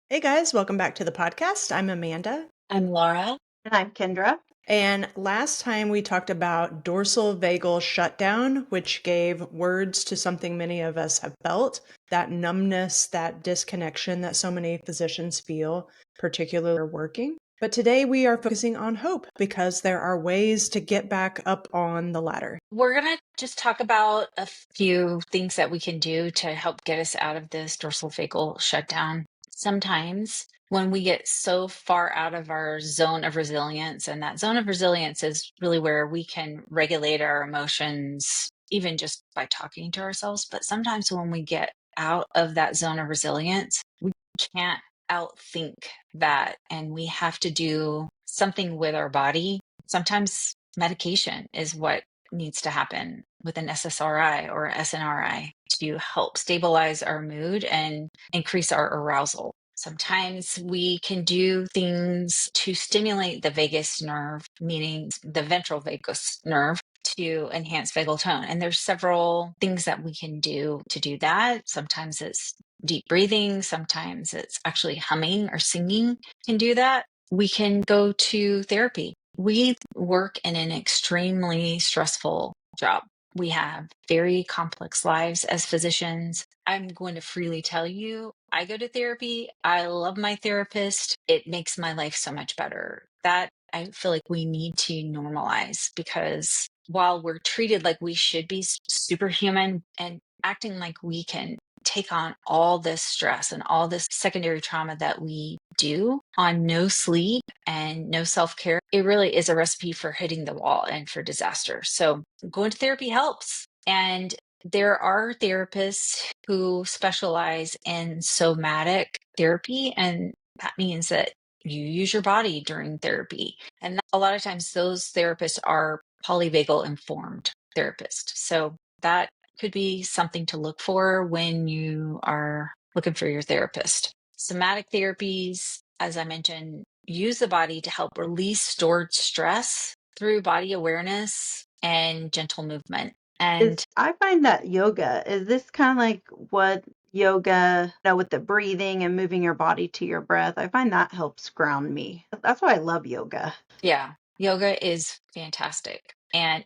Hey guys, welcome back to the podcast. I'm Amanda. I'm Laura. And I'm Kendra. And last time we talked about dorsal vagal shutdown, which gave words to something many of us have felt, that numbness, that disconnection that so many physicians feel, particularly working. But today we are focusing on hope because there are ways to get back up on the ladder. We're going to just talk about a few things that we can do to help get us out of this dorsal vagal shutdown. Sometimes when we get so far out of our zone of resilience, and that zone of resilience is really where we can regulate our emotions, even just by talking to ourselves. But sometimes when we get out of that zone of resilience, we can't outthink that, and we have to do something with our body. Sometimes medication is what needs to happen with an SSRI or SNRI to help stabilize our mood and increase our arousal. Sometimes we can do things to stimulate the vagus nerve, meaning the ventral vagus nerve, to enhance vagal tone. And there's several things that we can do to do that. Sometimes it's deep breathing, sometimes it's actually humming or singing can do that. We can go to therapy. We work in an extremely stressful job. We have very complex lives as physicians. I'm going to freely tell you, I go to therapy. I love my therapist. It makes my life so much better. That I feel like we need to normalize, because while we're treated like we should be superhuman and acting like we can take on all this stress and all this secondary trauma that we do on no sleep and no self-care, it really is a recipe for hitting the wall and for disaster. So going to therapy helps. And there are therapists who specialize in somatic therapy, and that means that you use your body during therapy. And a lot of times those therapists are polyvagal informed therapists. So that could be something to look for when you are looking for your therapist. Somatic therapies, as I mentioned, use the body to help release stored stress through body awareness and gentle movement. And I find that yoga, is this kind of like what yoga, with the breathing and moving your body to your breath? I find that helps ground me. That's why I love yoga. yeah, yoga is fantastic. And,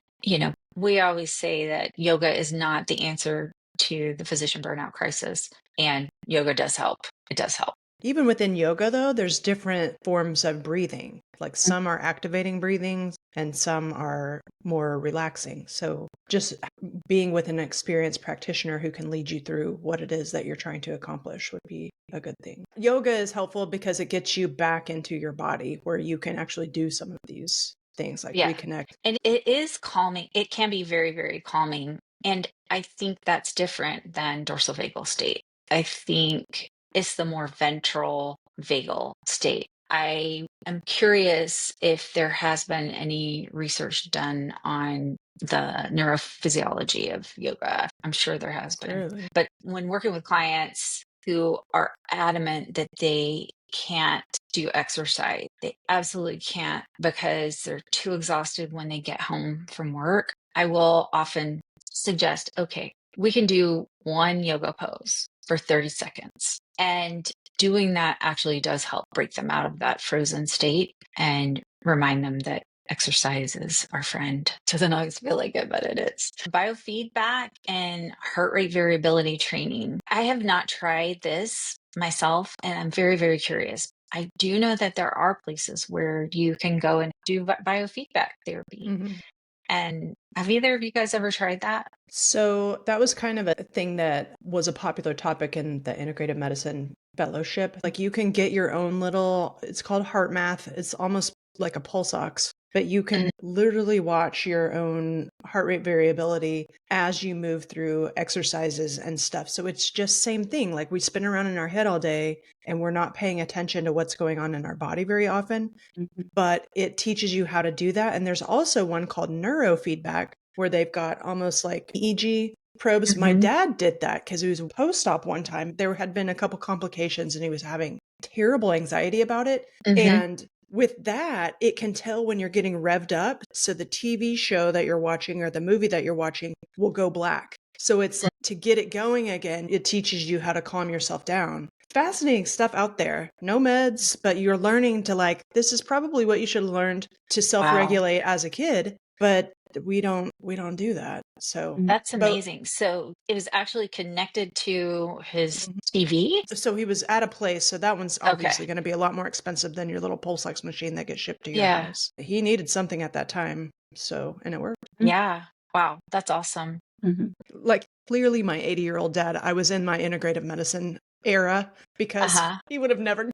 we always say that yoga is not the answer to the physician burnout crisis. And yoga does help. It does help. Even within yoga, though, there's different forms of breathing. Like some are activating breathing and some are more relaxing. So just being with an experienced practitioner who can lead you through what it is that you're trying to accomplish would be a good thing. Yoga is helpful because it gets you back into your body where you can actually do some of these things like Yeah. reconnect. And it is calming. It can be very, very calming. And I think that's different than dorsal vagal state. I think it's the more ventral vagal state. I am curious if there has been any research done on the neurophysiology of yoga. I'm sure there has been. Surely. But when working with clients who are adamant that they can't do exercise, they absolutely can't because they're too exhausted when they get home from work, I will often suggest, okay, we can do one yoga pose for 30 seconds. And doing that actually does help break them out of that frozen state and remind them that exercise is our friend. Doesn't always feel like it, but it is. Biofeedback and heart rate variability training. I have not tried this myself, and I'm very, very curious. I do know that there are places where you can go and do biofeedback therapy. Mm-hmm. And have either of you guys ever tried that? So that was kind of a thing that was a popular topic in the integrative medicine fellowship. Like you can get your own little, it's called heart math. It's almost like a pulse ox, but you can literally watch your own heart rate variability as you move through exercises and stuff. So it's just same thing. Like we spin around in our head all day and we're not paying attention to what's going on in our body very often, but it teaches you how to do that. And there's also one called neurofeedback where they've got almost like EEG probes. My dad did that because he was post-op one time. There had been a couple complications and he was having terrible anxiety about it. And with that, it can tell when you're getting revved up. So the TV show that you're watching or the movie that you're watching will go black. So it's like to get it going again, it teaches you how to calm yourself down. fascinating stuff out there. No meds, but you're learning to like, this is probably what you should have learned to self-regulate as a kid, but we don't do that. So, That's but amazing. So it was actually connected to his TV? so he was at a place, so that one's Okay. obviously going to be a lot more expensive than your little pulse ox machine that gets shipped to your Yeah. house. He needed something at that time, so and it worked. Yeah. Wow. That's awesome. Like clearly my 80-year-old dad, I was in my integrative medicine era because Uh-huh. he would have never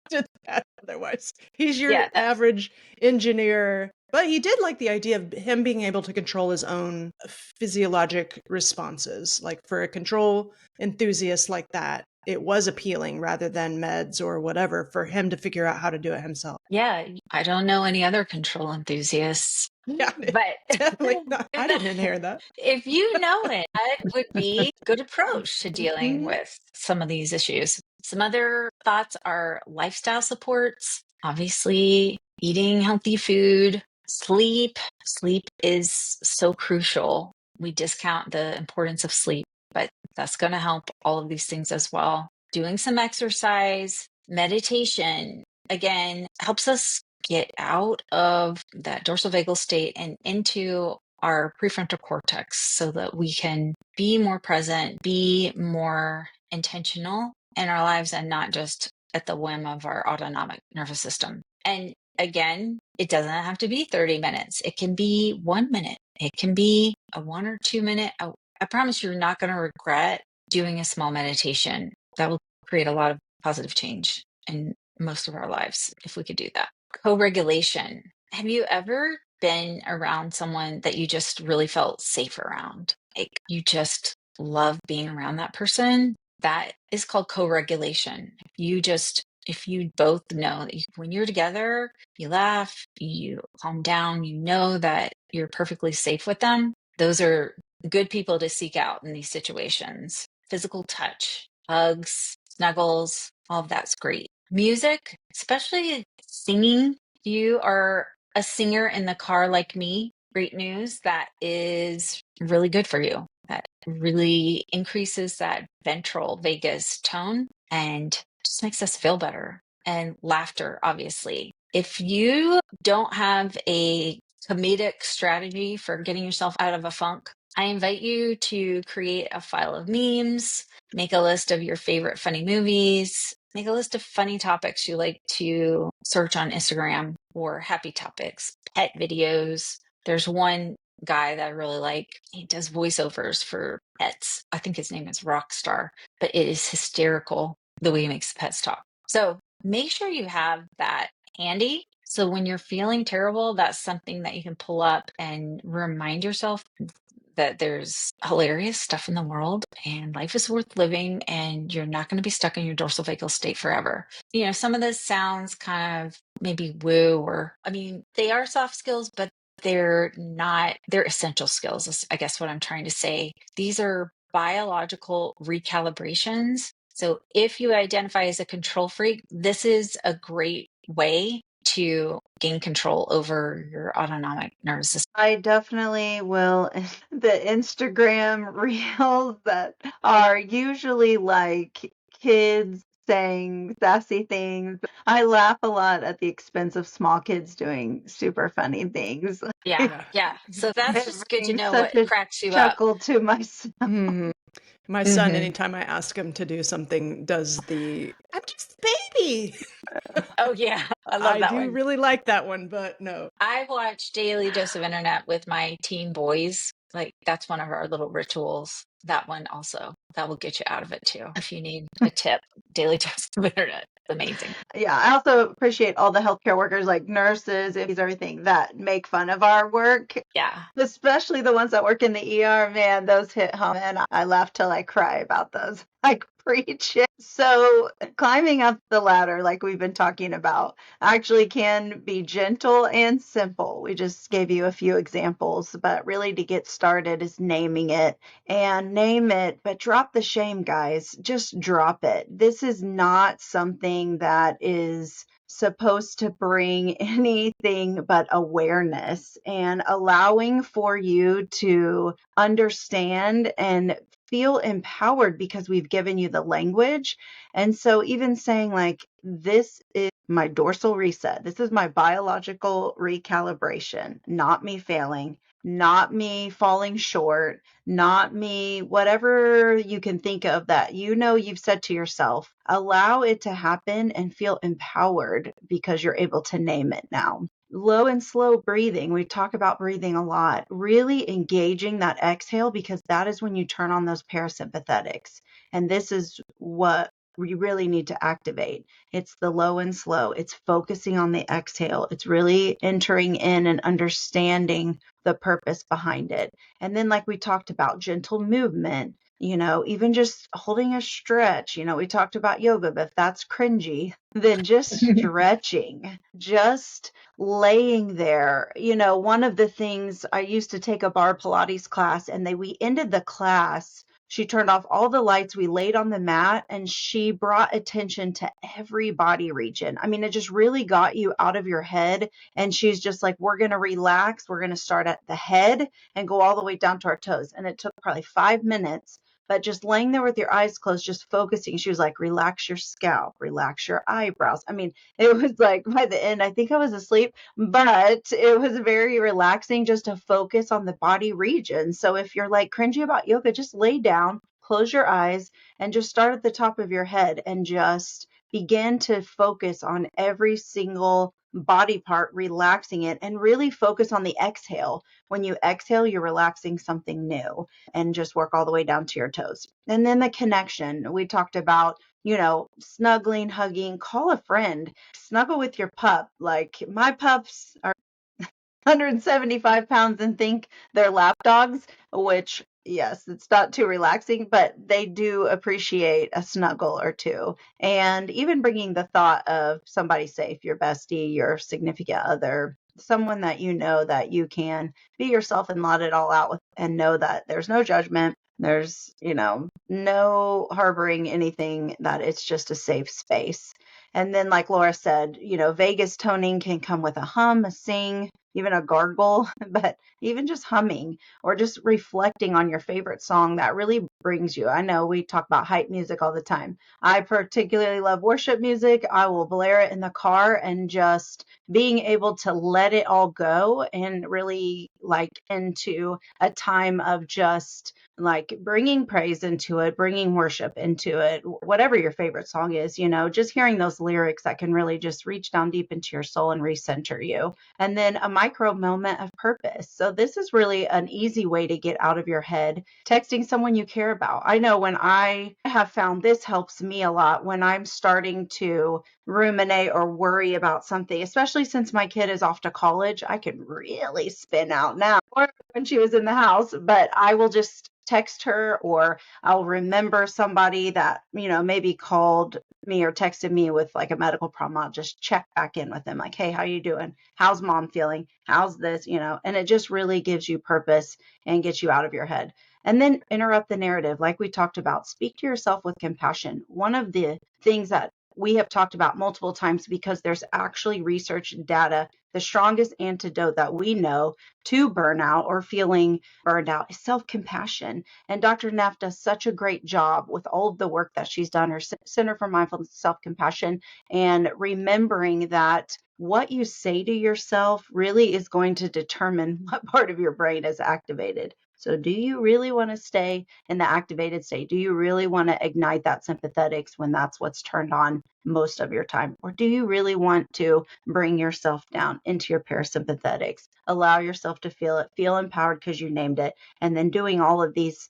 did that otherwise. He's your Yeah. average engineer, but he did like the idea of him being able to control his own physiologic responses. Like for a control enthusiast like that, it was appealing rather than meds or whatever for him to figure out how to do it himself. Yeah. I don't know any other control enthusiasts, Yeah, but definitely not. I didn't inherit that. if you know it, that would be a good approach to dealing Mhm. with some of these issues. Some other thoughts are lifestyle supports, obviously eating healthy food, sleep. Sleep is so crucial. We discount the importance of sleep, but that's going to help all of these things as well. Doing some exercise, meditation, again, helps us get out of that dorsal vagal state and into our prefrontal cortex so that we can be more present, be more intentional in our lives and not just at the whim of our autonomic nervous system. And again, it doesn't have to be 30 minutes. It can be 1 minute. It can be a 1 or 2 minute. I promise you're not going to regret doing a small meditation. That will create a lot of positive change in most of our lives if we could do that. Co-regulation. Have you ever been around someone that you just really felt safe around? Like you just love being around that person? That is called co-regulation. If you both know that when you're together, you laugh, you calm down, you know that you're perfectly safe with them. Those are good people to seek out in these situations. Physical touch, hugs, snuggles, all of that's great. Music, especially singing. If you are a singer in the car like me, great news. That is really good for you. That really increases that ventral vagus tone and just makes us feel better. And laughter, obviously. If you don't have a comedic strategy for getting yourself out of a funk, I invite you to create a file of memes, make a list of your favorite funny movies, make a list of funny topics you like to search on Instagram or happy topics, pet videos. There's one guy that I really like. He does voiceovers for pets. I think his name is Rockstar, but it is hysterical the way he makes the pets talk. So make sure you have that handy. So when you're feeling terrible, that's something that you can pull up and remind yourself that there's hilarious stuff in the world and life is worth living and you're not going to be stuck in your dorsal vagal state forever. You know, some of this sounds kind of maybe woo or, I mean, they are soft skills, but they're not, they're essential skills, is I guess what I'm trying to say. These are biological recalibrations. So if you identify as a control freak, this is a great way to gain control over your autonomic nervous system. I definitely will. The Instagram reels that are usually like kids saying sassy things. I laugh a lot at the expense of small kids doing super funny things. Yeah, Yeah. yeah. So that's It just good to brings know such what a cracks you up. chuckle to myself. Mhm. My son, Hmm. anytime I ask him to do something, does the "I'm just a baby." Oh yeah, I love I that do one. really like that one, but no. I watch Daily Dose of Internet with my teen boys. Like that's one of our little rituals. That one also. That will get you out of it too. If you need a tip, Daily Dose of Internet. It's amazing. Yeah, I also appreciate all the healthcare workers like nurses, and everything that make fun of our work, Yeah. especially the ones that work in the ER. Man, those hit home, and I laugh till I cry about those. I preach it. So, climbing up the ladder, like we've been talking about, actually can be gentle and simple. We just gave you a few examples, but really to get started is naming it and name it, but drop the shame, guys. Just drop it. This is not something that is supposed to bring anything but awareness and allowing for you to understand and feel empowered because we've given you the language. And so even saying like, this is my dorsal reset, this is my biological recalibration, not me failing, not me falling short, not me, whatever you can think of that you've said to yourself, allow it to happen and feel empowered because you're able to name it now. Low and slow breathing. We talk about breathing a lot. Really engaging that exhale, because that is when you turn on those parasympathetics. And this is what we really need to activate. It's the low and slow. It's focusing on the exhale. It's really entering in and understanding the purpose behind it. And then, like we talked about, gentle movement, even just holding a stretch. We talked about yoga, but if that's cringy, then just stretching, just laying there. One of the things, I used to take a bar Pilates class, and we ended the class. She turned off all the lights. We laid on the mat, and she brought attention to every body region. I mean, it just really got you out of your head. And she's just like, we're going to relax. We're going to start at the head and go all the way down to our toes. And it took probably 5 minutes, but just laying there with your eyes closed, just focusing. She was like, relax your scalp, relax your eyebrows. I mean, it was like, by the end, I think I was asleep, but it was very relaxing just to focus on the body region. So if you're like cringy about yoga, just lay down, close your eyes, and just start at the top of your head and just begin to focus on every single body part, relaxing it, and really focus on the exhale. When you exhale, you're relaxing something new, and just work all the way down to your toes. And then the connection. We talked about, snuggling, hugging, call a friend, snuggle with your pup. Like, my pups are 175 pounds and think they're lap dogs, which, yes, it's not too relaxing, but they do appreciate a snuggle or two. And even bringing the thought of somebody safe, your bestie, your significant other, someone that that you can be yourself and let it all out with, and know that there's no judgment. There's, no harboring anything, that it's just a safe space. And then, like Laura said, vagus toning can come with a hum, a sing, even a gargle, but even just humming or just reflecting on your favorite song, that really brings you. I know we talk about hype music all the time. I particularly love worship music. I will blare it in the car, and just being able to let it all go and really like into a time of just like bringing praise into it, bringing worship into it, whatever your favorite song is, just hearing those lyrics that can really just reach down deep into your soul and recenter you. And then a micro moment of purpose. So this is really an easy way to get out of your head. Texting someone you care about. I know when I have found this helps me a lot when I'm starting to ruminate or worry about something, especially since my kid is off to college. I can really spin out now, or when she was in the house, but I will just text her, or I'll remember somebody that, maybe called me or texted me with like a medical problem. I'll just check back in with them, like, hey, how you doing? How's mom feeling? How's this? And it just really gives you purpose and gets you out of your head. And then interrupt the narrative. Like we talked about, speak to yourself with compassion. One of the things that we have talked about multiple times, because there's actually research data, the strongest antidote that we know to burnout or feeling burned out is self-compassion. And Dr. Neff does such a great job with all of the work that she's done, her Center for Mindfulness and Self-Compassion, and remembering that what you say to yourself really is going to determine what part of your brain is activated. So do you really want to stay in the activated state? Do you really want to ignite that sympathetics when that's what's turned on most of your time? Or do you really want to bring yourself down into your parasympathetics? Allow yourself to feel it, feel empowered because you named it, and then doing all of these,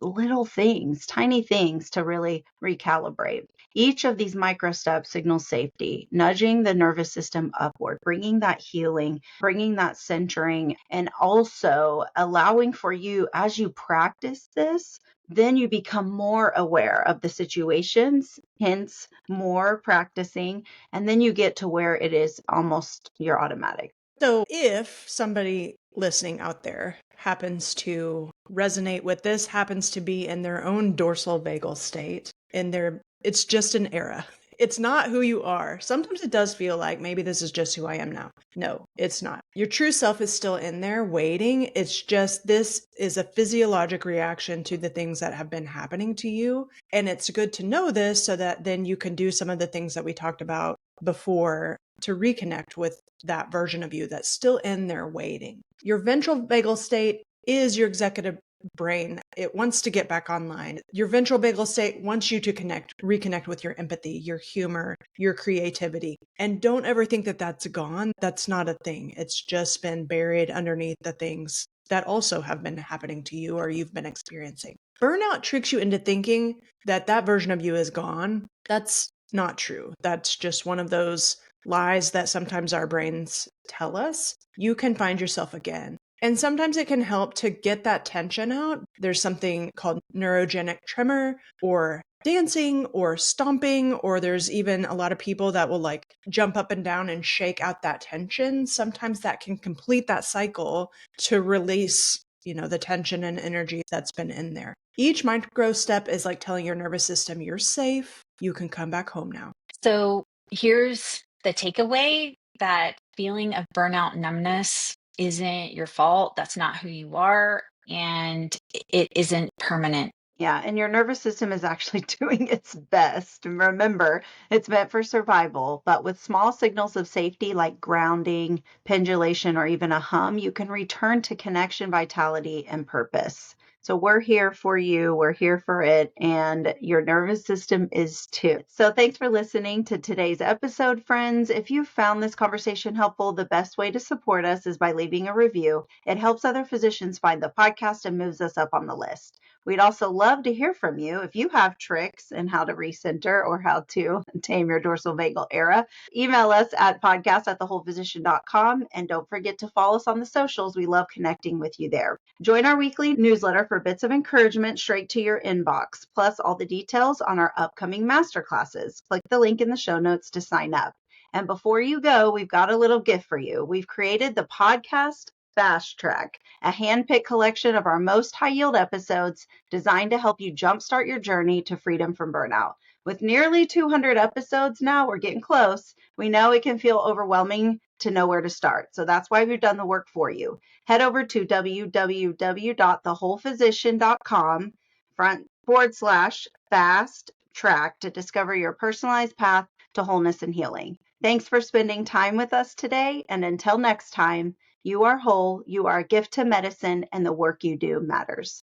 little things, tiny things to really recalibrate. Each of these micro steps signals safety, nudging the nervous system upward, bringing that healing, bringing that centering, and also allowing for you, as you practice this, then you become more aware of the situations, hence more practicing, and then you get to where it is almost your automatic. So if somebody listening out there happens to resonate with this, happens to be in their own dorsal vagal state, it's just an era. It's not who you are. Sometimes it does feel like maybe this is just who I am now. No, it's not. Your true self is still in there waiting. It's just this is a physiologic reaction to the things that have been happening to you. And it's good to know this so that then you can do some of the things that we talked about before to reconnect with that version of you that's still in there waiting. Your ventral vagal state is your executive brain. It wants to get back online. Your ventral vagal state wants you to reconnect with your empathy, your humor, your creativity. And don't ever think that that's gone. That's not a thing. It's just been buried underneath the things that also have been happening to you or you've been experiencing. Burnout tricks you into thinking that that version of you is gone. That's not true. That's just one of those lies that sometimes our brains tell us. You can find yourself again. And sometimes it can help to get that tension out. There's something called neurogenic tremor or dancing or stomping, or there's even a lot of people that will like jump up and down and shake out that tension. Sometimes that can complete that cycle to release, the tension and energy that's been in there. Each micro step is like telling your nervous system, you're safe. You can come back home now. So here's the takeaway, that feeling of burnout numbness isn't your fault. That's not who you are. And it isn't permanent. Yeah, and your nervous system is actually doing its best. And remember, it's meant for survival, but with small signals of safety like grounding, pendulation, or even a hum, you can return to connection, vitality, and purpose. So we're here for you, we're here for it, and your nervous system is too. So thanks for listening to today's episode, friends. If you found this conversation helpful, the best way to support us is by leaving a review. It helps other physicians find the podcast and moves us up on the list. We'd also love to hear from you. If you have tricks in how to recenter or how to tame your dorsal vagal era, email us at podcast@thewholephysician.com. And don't forget to follow us on the socials. We love connecting with you there. Join our weekly newsletter for bits of encouragement straight to your inbox, plus all the details on our upcoming masterclasses. Click the link in the show notes to sign up. And before you go, we've got a little gift for you. We've created the podcast Fast Track, a hand-picked collection of our most high-yield episodes designed to help you jumpstart your journey to freedom from burnout. With nearly 200 episodes now, we're getting close. We know it can feel overwhelming to know where to start. So that's why we've done the work for you. Head over to www.thewholephysician.com /fast track to discover your personalized path to wholeness and healing. Thanks for spending time with us today. And until next time, you are whole, you are a gift to medicine, and the work you do matters.